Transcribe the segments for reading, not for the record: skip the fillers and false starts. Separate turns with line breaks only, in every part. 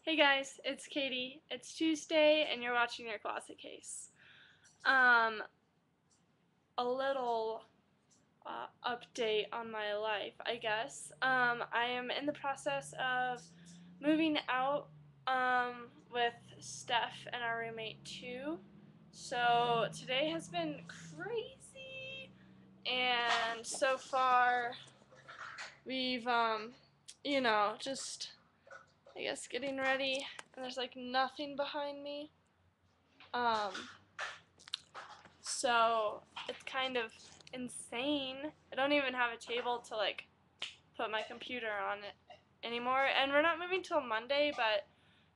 Hey guys, it's Katie. It's Tuesday and you're watching your closet case. Um, a little update on my life, I guess. I am in the process of moving out with Steph and our roommate too. So today has been crazy, and so far we've just I guess getting ready, and there's like nothing behind me. Um, so it's kind of insane. I don't even have a table to like put my computer on it anymore. And we're not moving till Monday, but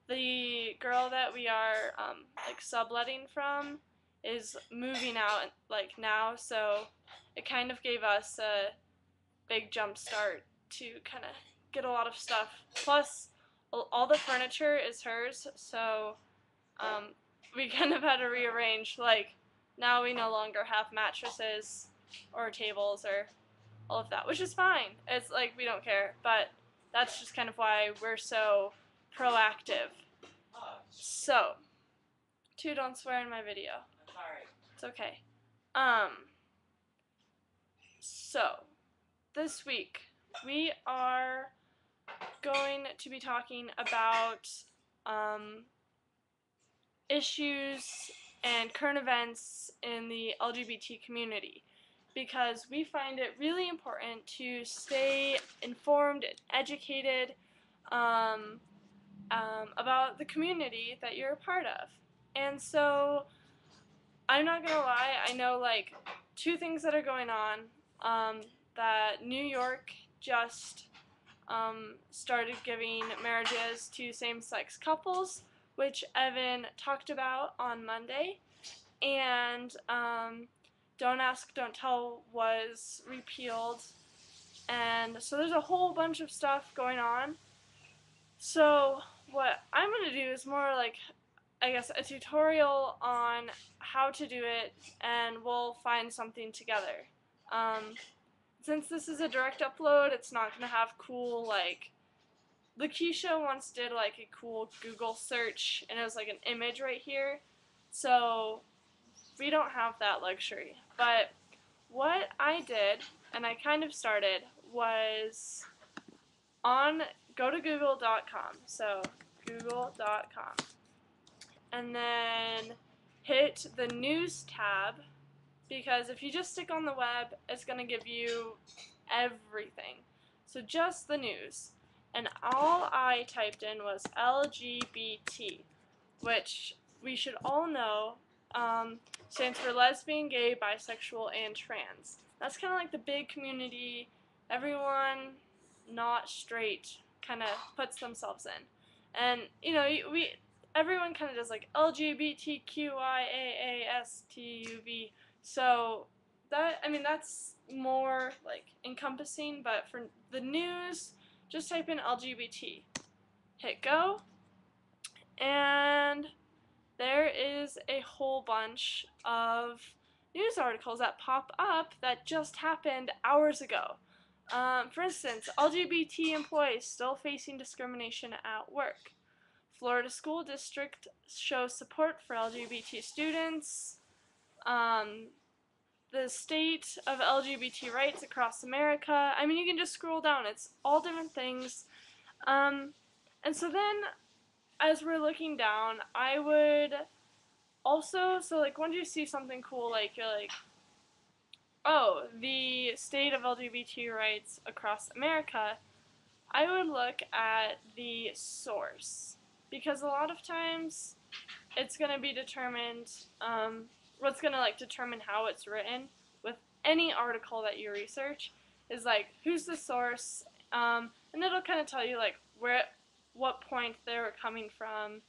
the girl that we are like subletting from is moving out like now, so it kind of gave us a big jump start to kind of get a lot of stuff. Plus, all the furniture is hers, so um, we kind of had to rearrange. Like, now we no longer have mattresses or tables or all of that, which is fine. It's like we don't care, but that's just kind of why we're so proactive. So, two, don't swear in my video. It's okay. Um, so this week we are going to be talking about um, issues and current events in the LGBT community, because we find it really important to stay informed and educated about the community that you're a part of. And so, I'm not gonna lie, I know like two things that are going on. That New York just started giving marriages to same-sex couples, which Evan talked about on Monday, and Don't Ask, Don't Tell was repealed, and so there's a whole bunch of stuff going on. So what I'm going to do is more like, I guess, a tutorial on how to do it, and we'll find something together. Since this is a direct upload, it's not going to have cool, like, Lakeisha once did like a cool Google search and it was like an image right here. So we don't have that luxury. But what I did, and I kind of started, was on go to google.com. So google.com. And then hit the news tab, because if you just stick on the web, it's going to give you everything. So just the news. And all I typed in was LGBT, which we should all know stands for lesbian, gay, bisexual, and trans. That's kind of like the big community everyone not straight kind of puts themselves in. And, you know, everyone kind of does like LGBTQIAASTUV. So that's more like encompassing, but for the news, just type in LGBT. Hit go, and there is a whole bunch of news articles that pop up that just happened hours ago. For instance, LGBT employees still facing discrimination at work. Florida school district shows support for LGBT students. The state of LGBT rights across America. I mean, you can just scroll down. It's all different things. And so then, as we're looking down, I would also, so like once you see something cool, like you're like, oh, the state of LGBT rights across America, I would look at the source, because a lot of times it's going to be determined, what's going to like determine how it's written with any article that you research is like, who's the source, and it'll kind of tell you like what point they were coming from,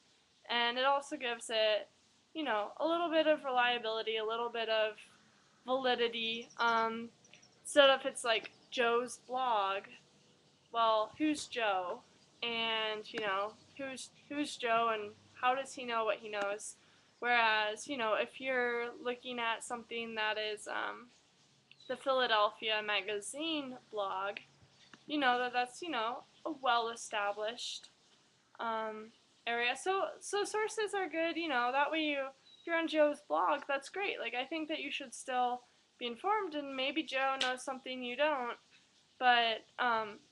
and it also gives it, you know, a little bit of reliability, a little bit of validity. Instead of it's like Joe's blog, well, who's Joe, and you know, who's Joe, and how does he know what he knows? Whereas, you know, if you're looking at something that is the Philadelphia Magazine blog, you know that's, you know, a well-established area. So sources are good, you know, that way if you're on Joe's blog, that's great. Like, I think that you should still be informed, and maybe Joe knows something you don't, but,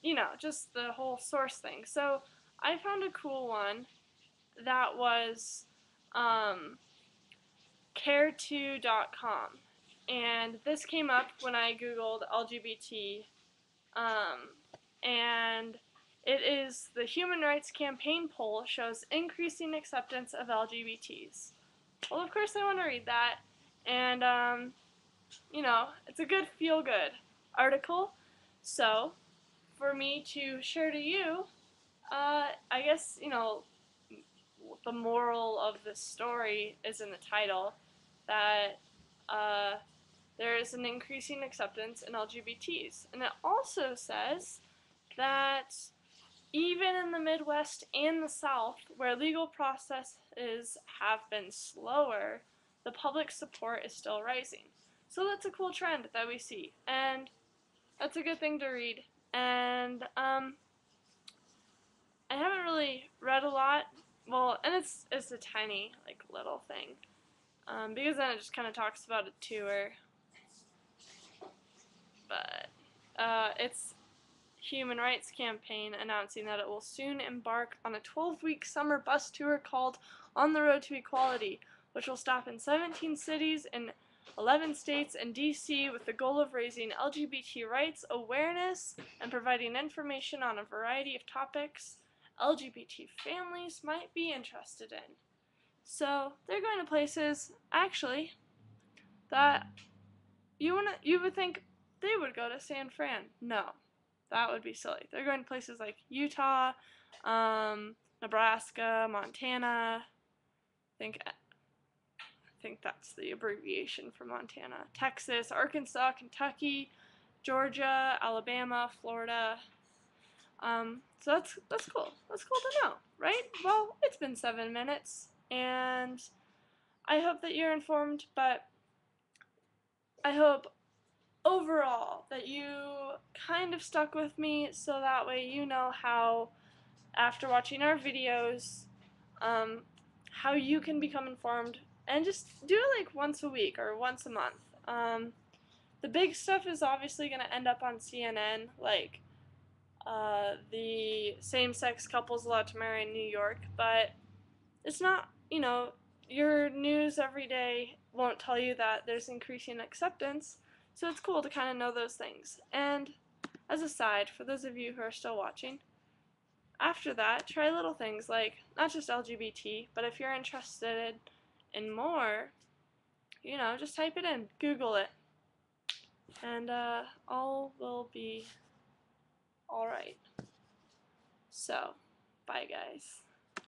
you know, just the whole source thing. So I found a cool one that was care2.com, and this came up when I googled LGBT, and it is the Human Rights Campaign poll shows increasing acceptance of LGBTs. Well, of course I want to read that, and you know, it's a good feel-good article. So for me to share to you, I guess, you know, the moral of this story is in the title, that there is an increasing acceptance in LGBTs. And it also says that even in the Midwest and the South, where legal processes have been slower, the public support is still rising. So that's a cool trend that we see, and that's a good thing to read. And I haven't really read a lot. Well, and it's a tiny, like, little thing, because then it just kind of talks about a tour. But it's Human Rights Campaign announcing that it will soon embark on a 12-week summer bus tour called On the Road to Equality, which will stop in 17 cities in 11 states and DC with the goal of raising LGBT rights awareness and providing information on a variety of topics LGBT families might be interested in. So they're going to places, actually, that you would think they would go to San Fran. No, that would be silly. They're going to places like Utah, Nebraska, Montana. I think that's the abbreviation for Montana. Texas, Arkansas, Kentucky, Georgia, Alabama, Florida. So that's cool. That's cool to know, right? Well, it's been 7 minutes, and I hope that you're informed, but I hope overall that you kind of stuck with me, so that way you know how, after watching our videos, how you can become informed, and just do it like once a week or once a month. The big stuff is obviously going to end up on CNN, like the same-sex couples allowed to marry in New York, but it's not, you know, your news every day won't tell you that there's increasing acceptance, so it's cool to kind of know those things. And as a side, for those of you who are still watching, after that, try little things like, not just LGBT, but if you're interested in more, you know, just type it in, Google it, and all will be alright. So, bye guys.